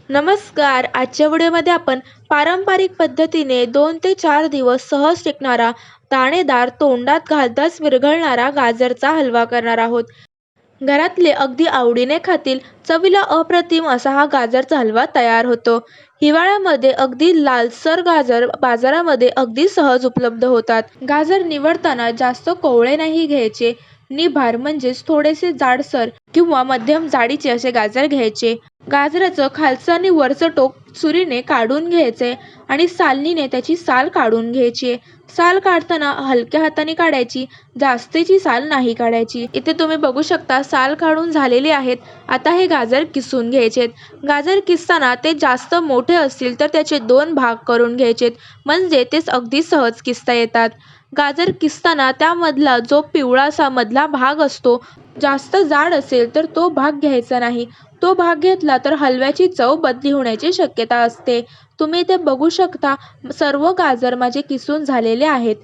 नमस्कार. आजच्या व्हिडिओमध्ये आपण पारंपरिक पद्धतीने 2 ते 4 दिवस सहज टिकणारा, दाणेदार, तोंडात घालताच विरघळणारा गाजरचा हलवा करणार आहोत. घरातले अगदी आवडीने खातील, चवीला अप्रतिम असा हा गाजरचा हलवा तयार होतो. हिवाळ्यामध्ये अगदी लालसर गाजर बाजारामध्ये अगदी सहज उपलब्ध होतात. गाजर निवडताना जास्त कोवळे नाही घ्यायचे. निभार म्हणजेच थोडेसे जाडसर किंवा मध्यम जाडीचे असे गाजर घ्यायचे. गाजराचं खालचं आणि वरचं टोक सुरीने काढून घ्यायचे आणि सालनीने त्याची साल काढून घ्यायची. साल काढताना हलक्या हाताने काढायची, जास्तीची साल नाही काढायची. इथे तुम्ही बघू शकता साल काढून झालेली आहेत. आता हे गाजर किसून घ्यायचेत. गाजर किसताना ते जास्त मोठे असतील तर त्याचे 2 भाग करून घ्यायचेत, म्हणजे तेच अगदी सहज किसता येतात. गाजर किसताना त्यामधला जो पिवळासा मधला भाग असतो, जास्त जाड असेल तर तो भाग घ्यायचा नाही. तो भाग घेतला तर हलव्याची चव बदली होण्याची शक्यता असते. तुम्ही इथे बघू शकता सर्व गाजर माझे किसून झालेले आहेत.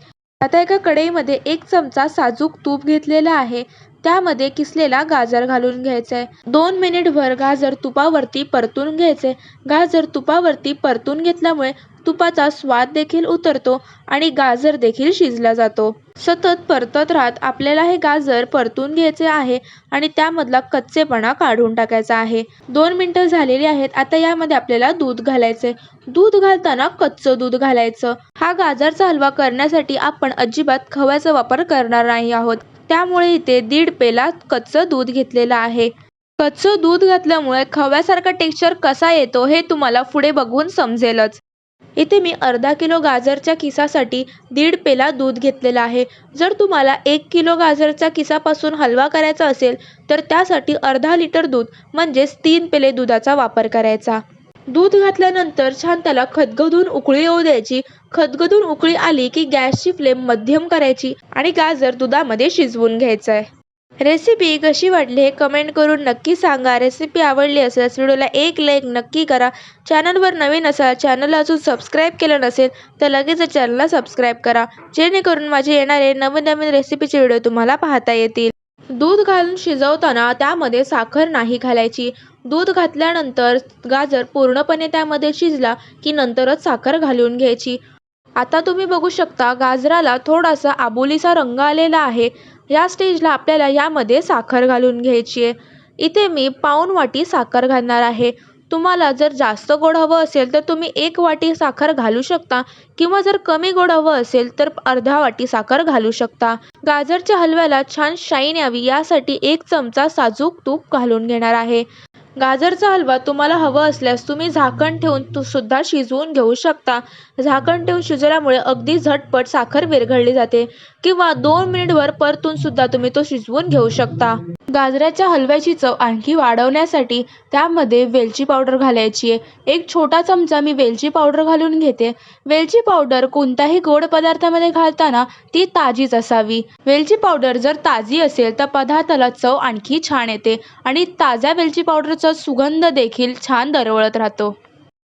आता एका कढईमध्ये 1 चमचा साजूक तूप घेतलेला आहे. त्यामध्ये किसलेला गाजर घालून घ्यायचा आहे. 2 मिनिटभर गाजर तुपावरती परतून घ्यायचे. गाजर तुपावरती परतून घेतल्यामुळे तुपाचा स्वाद देखील उतरतो आणि गाजर देखील शिजला जातो. सतत परतत राहत आपल्याला हे गाजर परतून घ्यायचे आहे आणि त्यामधला कच्चेपणा काढून टाकायचा आहे. 2 मिनिटं झालेली आहेत. आता यामध्ये आपल्याला दूध घालायचे. दूध घालताना कच्चं दूध घालायचं. हा गाजरचा हलवा करण्यासाठी आपण अजिबात खव्याचा वापर करणार नाही आहोत. त्यामुळे इथे 1.5 पेला कच्चं दूध घेतलेलं आहे. कच्चं दूध घातल्यामुळे खव्यासारखा टेक्स्चर कसा येतो हे तुम्हाला पुढे बघून समजेलच. इथे मी अर्धा किलो गाजरच्या किसासाठी 1.5 पेला दूध घेतलेलं आहे. जर तुम्हाला 1 किलो गाजरच्या किसापासून हलवा करायचा असेल तर त्यासाठी अर्धा लिटर दूध म्हणजेच 3 पेले दुधाचा वापर करायचा. दूध घातल्यानंतर छान त्याला खदखदून उकळी येऊ द्यायची. खदखदून उकळी आली की गॅसची फ्लेम मध्यम करायची आणि गाजर दुधामध्ये शिजवून घ्यायचं आहे. रेसिपी कशी वाटली हे कमेंट करून नक्की सांगा. रेसिपी आवडली असल्यास व्हिडिओला एक लाईक नक्की करा. चॅनलवर नवीन असाल, चॅनलला अजून सबस्क्राईब केलं नसेल तर लगेच चॅनलला सबस्क्राईब करा, जेणेकरून माझे येणारे नवीन नवीन रेसिपीचे व्हिडिओ तुम्हाला पाहता येतील. दूध घालून शिजवताना त्यामध्ये साखर नाही घालायची. दूध घातल्यानंतर गाजर पूर्णपणे त्यामध्ये शिजला की नंतरच साखर घालून घ्यायची. आता तुम्ही बघू शकता गाजराला थोडासा आबोलीचा रंग आलेला आहे. या स्टेजला आपल्याला यामध्ये साखर घालून घ्यायची आहे. इथे मी पाऊण वाटी साखर घालणार आहे. तुम्हाला जर जास्त गोड हवं असेल तर तुम्ही 1 वाटी साखर घालू शकता किंवा जर कमी गोड हवं असेल तर अर्धा वाटी साखर घालू शकता. गाजरच्या हलव्याला छान शाईन यावी यासाठी 1 चमचा साजूक तूप घालून घेणार आहे. गाजरचा हलवा तुम्हाला हवं असल्यास तुम्ही झाकण ठेवून सुद्धा शिजवून घेऊ शकता. झाकण ठेवून शिजवल्यामुळे अगदी झटपट साखर विरघळली जाते किंवा 2 मिनिटभर परतून सुद्धा तुम्ही तो शिजवून घेऊ शकता. गाजराच्या हलव्याची चव आणखी वाढवण्यासाठी त्यामध्ये वेलची पावडर घालायची आहे. 1 छोटा चमचा मी वेलची पावडर घालून घेते. वेलची पावडर कोणत्याही गोड पदार्थामध्ये घालताना ती ताजीच असावी. वेलची पावडर जर ताजी असेल तर पदार्थाला चव आणखी छान येते आणि ताज्या वेलची पावडरचा सुगंध देखील छान दरवळत राहतो.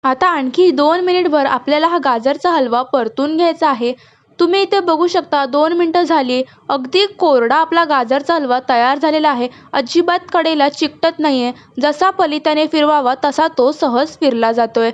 आता आणखी 2 मिनिटभर आपल्याला हा गाजरचा हलवा परतून घ्यायचा आहे. तुम्ही इथे बघू शकता 2 मिनिटं झाली. अगदी कोरडा आपला गाजरचा हलवा तयार झालेला आहे. अजिबात कढईला चिकटत नाहीये. जसा पलित्याने फिरवावा तसा तो सहज फिरला जातोय.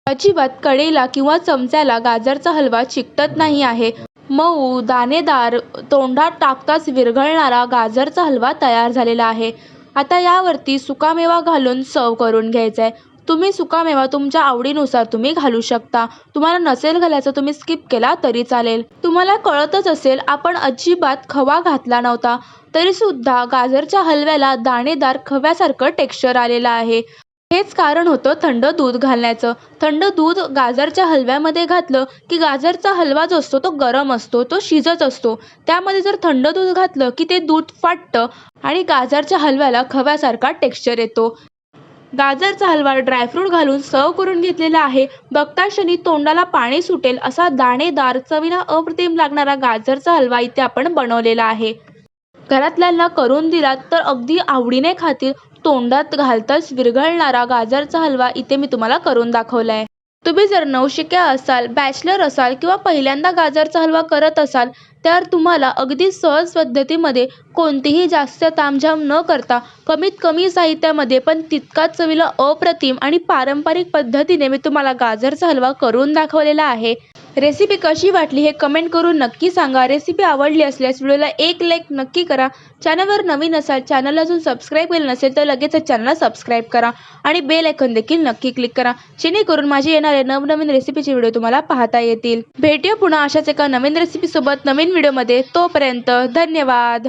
अजिबात कढईला किंवा चमच्याला गाजरचा हलवा चिकटत नाही आहे. मऊ, दाणेदार, तोंडात टाकताच विरघळणारा गाजरचा हलवा तयार झालेला आहे. आता यावरती सुकामेवा घालून सर्व करून घ्यायचा आहे. तुम्ही सुकामेवा तुमच्या आवडीनुसार तुम्ही घालू शकता. तुम्हाला नसेल घालायचं तुम्ही स्किप केला तरी चालेल. तुम्हाला कळतच असेल आपण अजिबात खवा घातला नव्हता तरीसुद्धा गाजरच्या हलव्याला दाणेदार खव्यासारखं टेक्स्चर आलेलं आहे. हेच कारण होतं थंड दूध घालण्याचं. थंड दूध गाजरच्या हलव्यामध्ये घातलं की गाजरचा हलवा जो असतो तो गरम असतो, तो शिजत असतो. त्यामध्ये जर थंड दूध घातलं की ते दूध फाटतं आणि गाजरच्या हलव्याला खव्यासारखा टेक्स्चर येतो. गाजरचा हलवा ड्रायफ्रूट घालून सर्व करून घेतलेला आहे. बघता क्षणी तोंडाला पाणी सुटेल असा दाणेदार, चवीला अप्रतिम लागणारा गाजरचा हलवा इथे आपण बनवलेला आहे. घरातल्यांना करून दिलात तर अगदी आवडीने खातील. तोंडात घालताच विरघळणारा गाजरचा हलवा इथे मी तुम्हाला करून दाखवला आहे. तुम्ही जर नवशिक्या असाल, बॅचलर असाल किंवा पहिल्यांदा गाजरचा हलवा करत असाल तर तुम्हाला अगदी सहज पद्धतीमध्ये कोणतीही जास्त तामझाम न करता कमीत कमी साहित्यामध्ये पण तितकाच चवीला अप्रतिम आणि पारंपरिक पद्धतीने मी तुम्हाला गाजरचा हलवा करून दाखवलेला आहे. रेसिपी कशी वाटली हे कमेंट करून नक्की सांगा. रेसिपी आवडली असल्यास व्हिडिओला एक लाईक नक्की करा. चॅनलवर नवीन असाल, चॅनलला अजून सबस्क्राईब केलं नसेल तर लगेच चॅनलला सबस्क्राईब करा आणि बेल आयकॉन देखील नक्की क्लिक करा, जेणेकरून माझे येणारे नवनवीन रेसिपीचे व्हिडिओ तुम्हाला पाहता येतील. भेटूया पुन्हा अशाच एका नवीन रेसिपीसोबत नवीन व्हिडिओमध्ये. तोपर्यंत धन्यवाद.